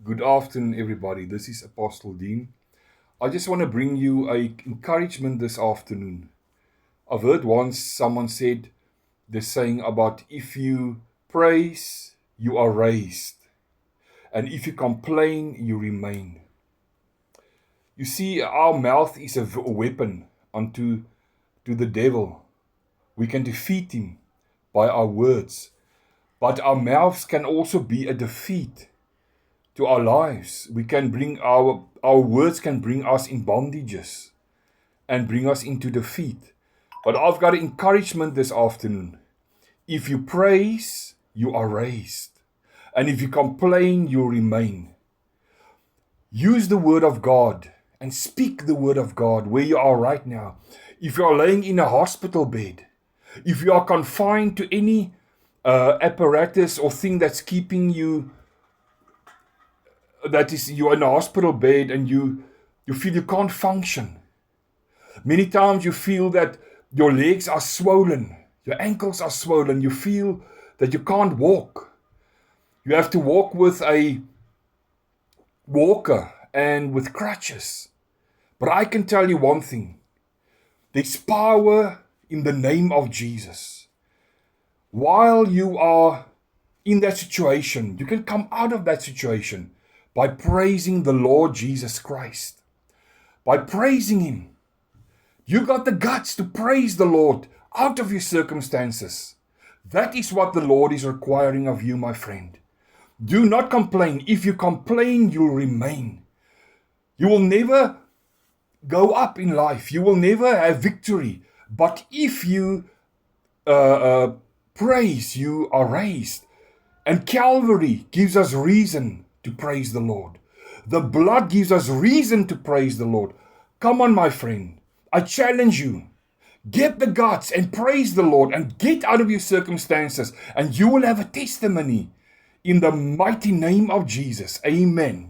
Good afternoon, everybody. This is Apostle Dean. I just want to bring you a encouragement this afternoon. I've heard once someone said the saying about if you praise, you are raised, and if you complain, you remain. You see, our mouth is a weapon unto to the devil. We can defeat him by our words, but our mouths can also be a defeat to our lives. We can bring our words can bring us in bondages and bring us into defeat. But I've got an encouragement this afternoon. If you praise, you are raised. And if you complain, you remain. Use the word of God and speak the word of God where you are right now. If you are laying in a hospital bed, if you are confined to any apparatus or thing that's keeping you, that is, you're in a hospital bed and you feel you can't function. Many times you feel that your legs are swollen, your ankles are swollen, you feel that you can't walk. You have to walk with a walker and with crutches. But I can tell you one thing. There's power in the name of Jesus. While you are in that situation, you can come out of that situation by praising the Lord Jesus Christ. By praising Him. You got the guts to praise the Lord out of your circumstances. That is what the Lord is requiring of you, my friend. Do not complain. If you complain, you'll remain. You will never go up in life. You will never have victory. But if you praise, you are raised. And Calvary gives us reason to praise the Lord. The blood gives us reason to praise the Lord. Come on, my friend. I challenge you. Get the guts and praise the Lord and get out of your circumstances, and you will have a testimony in the mighty name of Jesus. Amen.